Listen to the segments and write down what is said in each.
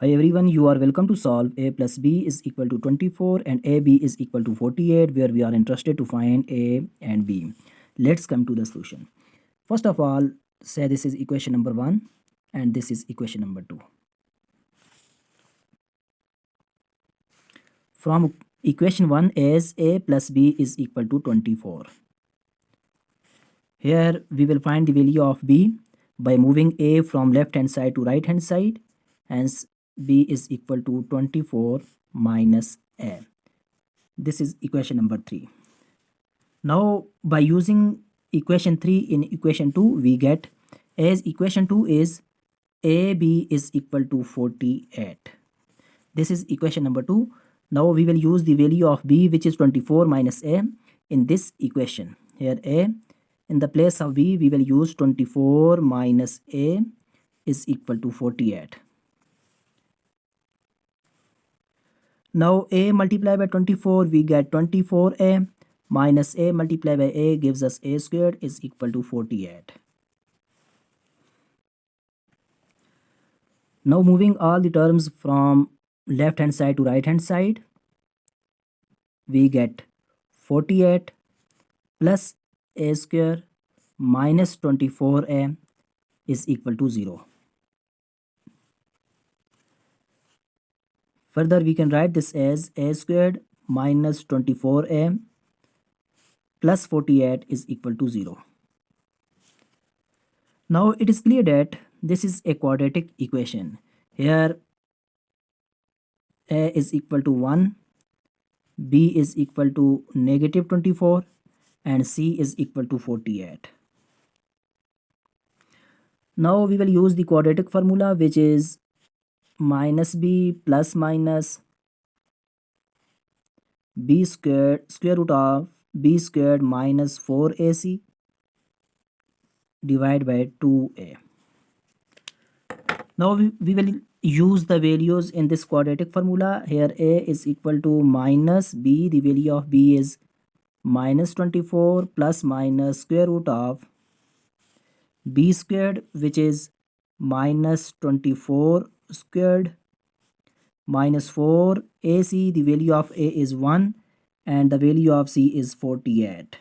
Hi everyone, you are welcome to solve a plus b is equal to 24 and ab is equal to 48, where we are interested to find a and b. Let's come to the solution. First of all, say this is equation number 1 and this is equation number 2. From equation 1 is a plus b is equal to 24. Here we will find the value of b by moving a from left hand side to right hand side. Hence b is equal to 24 minus a. This is equation number 3. Now by using equation 3 in equation 2, we get, as equation 2 is AB is equal to 48. This is equation number 2. Now we will use the value of B, which is 24 minus A, in this equation. Here A, in the place of B, we will use 24 minus A is equal to 48. Now A multiplied by 24, we get 24A minus A multiplied by A gives us A squared is equal to 48. Now moving all the terms from left hand side to right hand side, we get 48 plus A square minus 24A is equal to 0. Further, we can write this as A squared minus 24A plus 48 is equal to 0. Now it is clear that this is a quadratic equation. Here A is equal to 1, B is equal to negative 24 and C is equal to 48. Now we will use the quadratic formula, which is minus b plus minus b squared square root of b squared minus 4ac divided by 2a. Now we will use the values in this quadratic formula. Here a is equal to minus b, the value of b is minus 24 plus minus square root of b squared, which is minus 24 squared minus 4 ac, the value of a is 1 and the value of c is 48,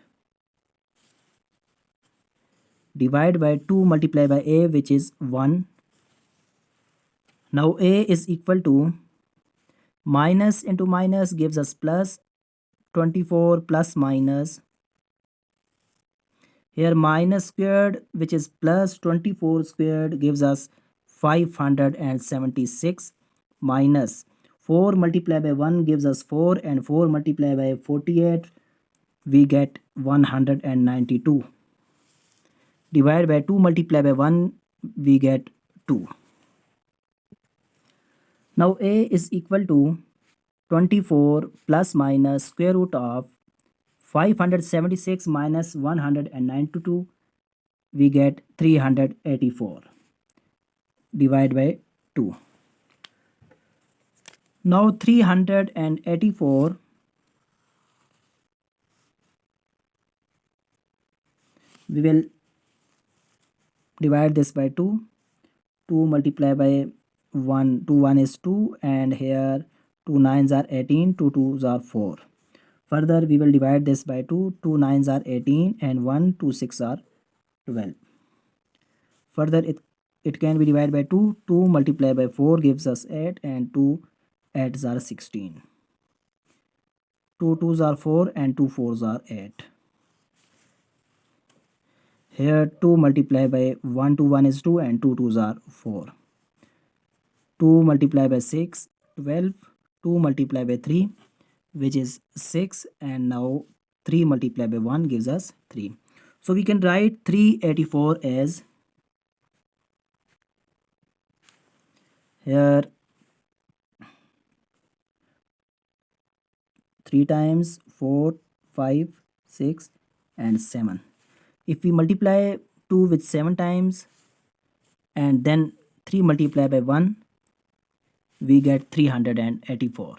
divided by 2 multiplied by a, which is 1. Now a is equal to minus into minus gives us plus 24 plus minus, here minus squared, which is plus 24 squared gives us 576 minus 4 multiplied by 1 gives us 4 and 4 multiplied by 48 we get 192, divided by 2 multiplied by 1 we get 2. Now a is equal to 24 plus minus square root of 576 minus 192, we get 384, divided by 2. Now 384 we will divide this by 2. 2 multiplied by 1, 2 1 is 2 and here 2 9s are 18, 2 2s are 4. Further we will divide this by 2, 2 9s are 18 and 1 2 6 are 12. Further it can be divided by 2, 2 multiplied by 4 gives us 8 and 2 8s are 16. 2 2s are 4 and 2 4s are 8. Here 2 multiplied by 1 to 1 is 2 and 2 2s are 4. 2 multiplied by 6, 12. 2 multiplied by 3, which is 6, and now 3 multiplied by 1 gives us 3. So we can write 384 as, here 3 times 4, 5, 6 and 7. If we multiply 2 with 7 times and then 3 multiplied by 1, we get 384.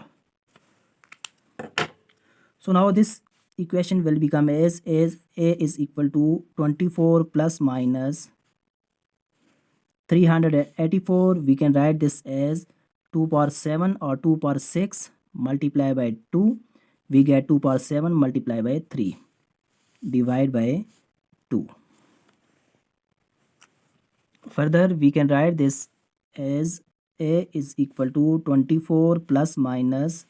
So now this equation will become as a is equal to 24 plus minus 384. We can write this as 2 power 7 or 2 power 6 multiply by 2, we get 2 power 7 multiply by 3, divide by 2. Further, we can write this as a is equal to 24 plus minus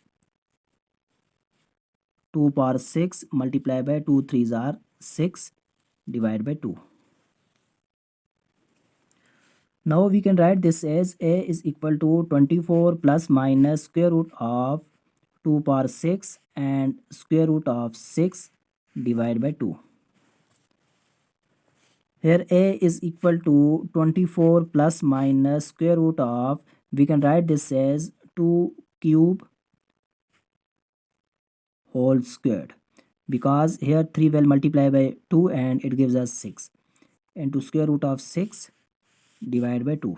2 power 6 multiply by 2 3s are 6, divide by 2. Now we can write this as a is equal to 24 plus minus square root of 2 power 6 and square root of 6 divided by 2. Here a is equal to 24 plus minus square root of, we can write this as 2 cube whole squared, because here 3 will multiply by 2 and it gives us 6, into square root of 6 divided by 2.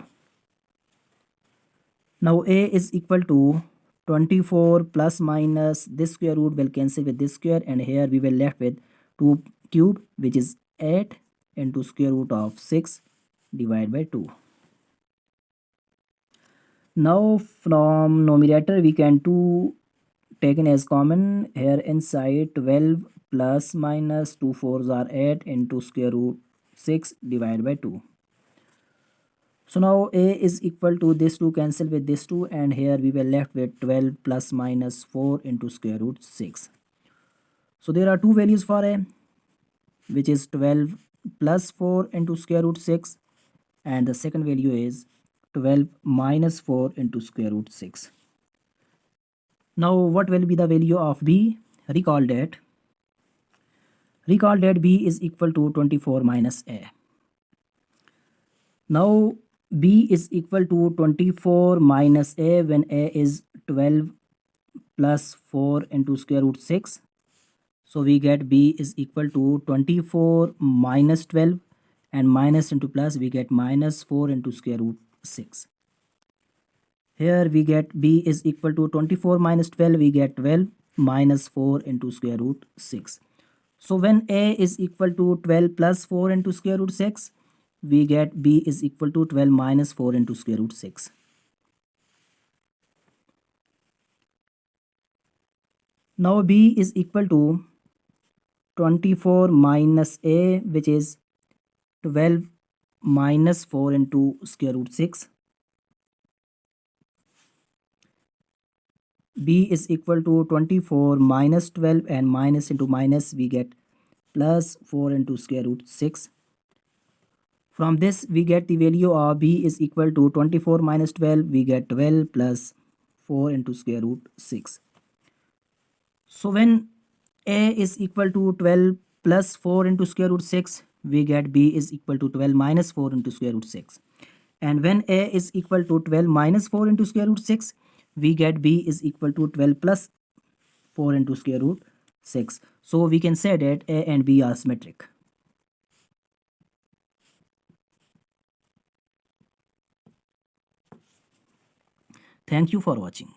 Now a is equal to 24 plus minus this square root will cancel with this square, and here we will left with 2 cube, which is 8, into square root of 6 divided by 2. Now from numerator we can 2 taken as common. Here inside 12 plus minus 2 4s are 8 into square root 6 divided by 2. So now a is equal to this 2 cancel with this 2, and here we were left with 12 plus minus 4 into square root 6. So there are two values for a, which is 12 plus 4 into square root 6, and the second value is 12 minus 4 into square root 6. Now what will be the value of b? Recall that b is equal to 24 minus a. Now b is equal to 24 minus a when a is 12 plus 4 into square root 6. So we get b is equal to 24 minus 12, and minus into plus we get minus 4 into square root 6. Here we get b is equal to 24 minus 12, we get 12 minus 4 into square root 6. So when a is equal to 12 plus 4 into square root 6, we get b is equal to 12 minus 4 into square root 6. Now b is equal to 24 minus a, which is 12 minus 4 into square root 6. b is equal to 24 minus 12, and minus into minus we get plus 4 into square root 6. From this we get the value of b is equal to 24 minus 12, we get 12 plus 4 into square root 6. So when a is equal to 12 plus 4 into square root 6, we get b is equal to 12 minus 4 into square root 6. And when a is equal to 12 minus 4 into square root 6, we get b is equal to 12 plus 4 into square root 6. So we can say that a and b are symmetric. Thank you for watching.